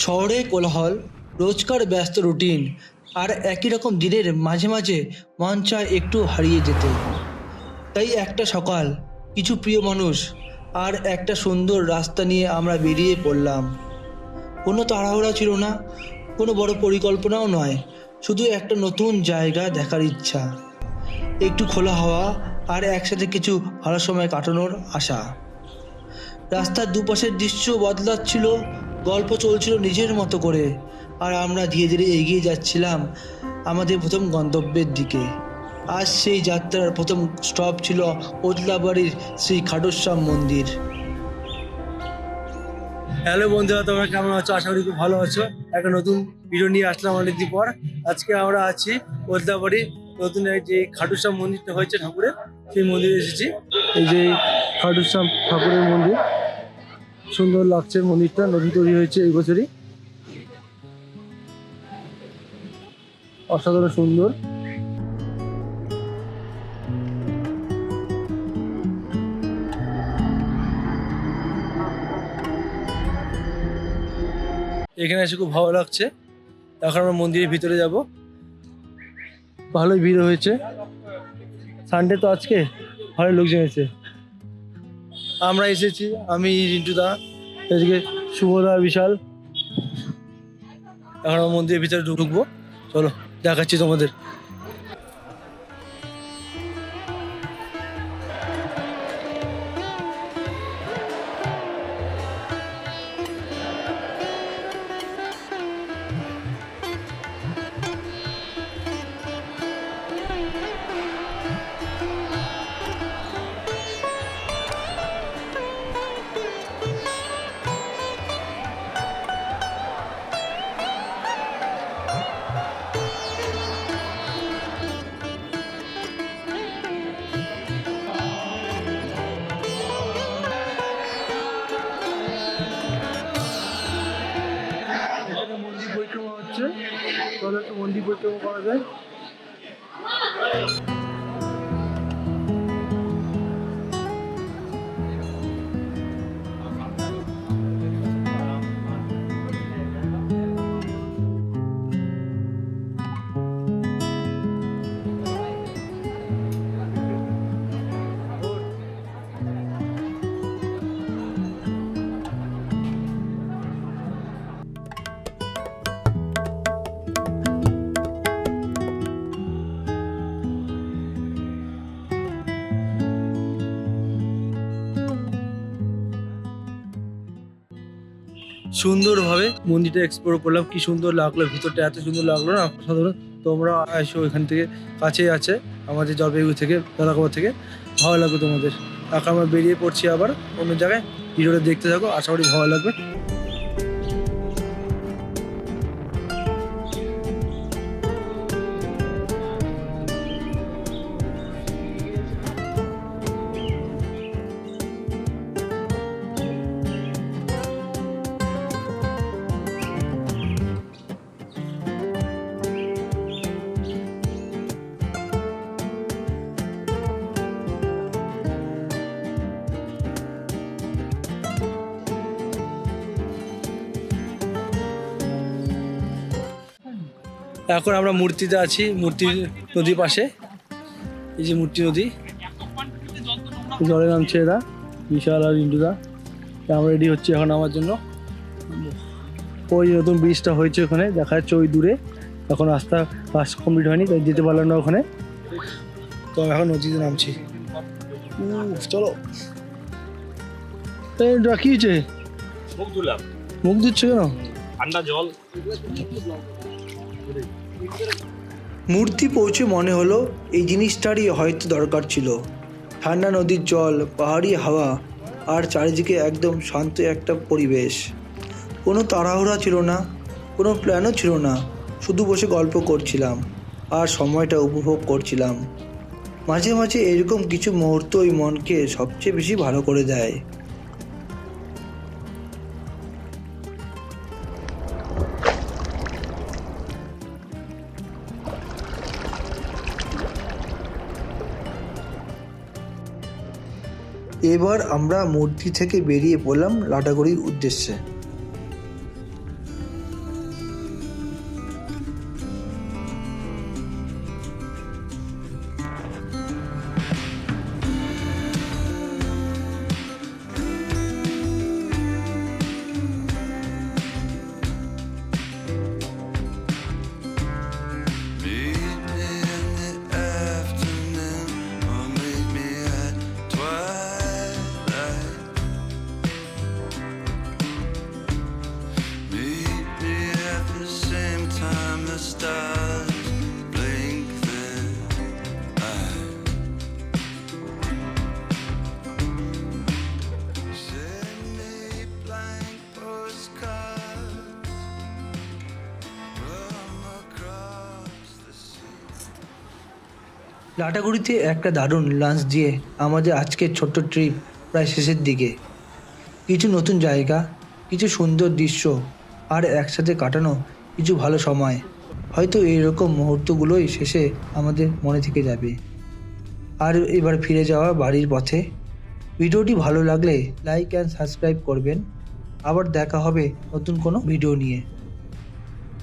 শহরে কোলাহল, রোজকার ব্যস্ত রুটিন আর একই রকম দিনের মাঝে মাঝে মন চায় একটু হারিয়ে যেতে। তাই একটা সকাল, কিছু প্রিয় মানুষ আর একটা সুন্দর রাস্তা নিয়ে আমরা বেরিয়ে পড়লাম। কোনো তাড়াহুড়া ছিল না, কোনো বড় পরিকল্পনাও নয়, শুধু একটা নতুন জায়গা দেখার ইচ্ছা, একটু খোলা হাওয়া আর একসাথে কিছু ভালো সময় কাটানোর আশা। রাস্তার দুপাশের দৃশ্য বদলাচ্ছিল, গল্প চলছিল নিজের মতো করে, আর আমরা ধীরে ধীরে এগিয়ে যাচ্ছিলাম আমাদের প্রথম গন্তব্যের দিকে। আজ সেই যাত্রার প্রথম স্টপ ছিল ওদলাবাড়ির শ্রী খাটুশ্যাম মন্দির। হ্যালো বন্ধুরা, তোমরা কেমন আছো? আশা করি খুব ভালো আছো। একটা নতুন ভিডিও নিয়ে আসলাম অনেকদিন পর। আজকে আমরা আছি ওদলাবাড়ি নতুন যে খাটুশ্যাম মন্দিরটা হয়েছে ঠাকুরের, সেই মন্দিরে এসেছি। এই যে খাটুশ্যাম ঠাকুরের মন্দির, সুন্দর লাগছে মন্দিরটা, নতুন তৈরি হয়েছে এই বছরই, অসাধারণ সুন্দর। এখানে এসে খুব ভালো লাগছে। এখন আমরা মন্দিরের ভিতরে যাব। ভালোই ভিড় হয়েছে, সানডে তো আজকে, ভালোই লোকজন এসেছে। আমরা এসেছি, আমি রিন্টুদা, এদিকে শুভদা, বিশাল। এখন আমরা মন্দিরের ভিতরে ঢুকবো, চলো দেখাচ্ছি তোমাদের। মন্দির পরিক্রমা হচ্ছে, চলো একটু মন্দির পরিক্রমা করা যায়। সুন্দরভাবে মন্দিরটা এক্সপ্লোর করলাম, কি সুন্দর লাগলো, ভিতরটা এত সুন্দর লাগলো না, সাধারণ। তোমরা এসো, এখান থেকে কাছেই আছে আমাদের জলপাইগুড়ি থেকে, দাদাকোবা থেকে, ভালো লাগবে তোমাদের। এখন আমরা বেরিয়ে পড়ছি আবার অন্য জায়গায়। ভিডিওটা দেখতে থাকো, আশা করি ভালো লাগবে। এখন আমরা মূর্তিতে আছি, মূর্তি নদীর পাশে। এই যে মূর্তি নদী, জলে নামছে এরা, বিশাল আর ইন্টুদা। আমরা রেডি হচ্ছে এখন আমার জন্য। ওই নতুন ব্রিজটা হয়েছে ওখানে, দেখা যাচ্ছে ওই দূরে। এখন রাস্তা কাজ কমপ্লিট হয়নি, তাই যেতে পারলাম না ওখানে। তো এখন নদীতে নামছি, চলো। কি হয়েছে? মুখ ধুলাম। মুখ ধুচ্ছে কেন? ঠান্ডা জল। মূর্তি পৌঁছে মনে হলো এই জিনিসটারই হয়তো দরকার ছিল। ঠান্ডা নদীর জল, পাহাড়ি হাওয়া আর চারিদিকে একদম শান্ত একটা পরিবেশ। কোনো তাড়াহুড়া ছিল না, কোনো প্ল্যানও ছিল না, শুধু বসে গল্প করছিলাম আর সময়টা উপভোগ করছিলাম। মাঝে মাঝে এরকম কিছু মুহূর্তই মনকে সবচেয়ে বেশি ভালো করে দেয়। এবার আমরা মূর্তি থেকে বেরিয়ে পড়লাম লাটাগুড়ির উদ্দেশ্যে। লাটাগুড়িতে একটা দারুণ লাঞ্চ দিয়ে আমাদের আজকের ছোট্ট ট্রিপ প্রায় শেষের দিকে। কিছু নতুন জায়গা, কিছু সুন্দর দৃশ্য আর একসাথে কাটানো কিছু ভালো সময়, হয়তো এইরকম মুহূর্তগুলোই শেষে আমাদের মনে থেকে যাবে। আর এবার ফিরে যাওয়া বাড়ির পথে। ভিডিওটি ভালো লাগলে লাইক অ্যান্ড সাবস্ক্রাইব করবেন। আবার দেখা হবে নতুন কোনো ভিডিও নিয়ে।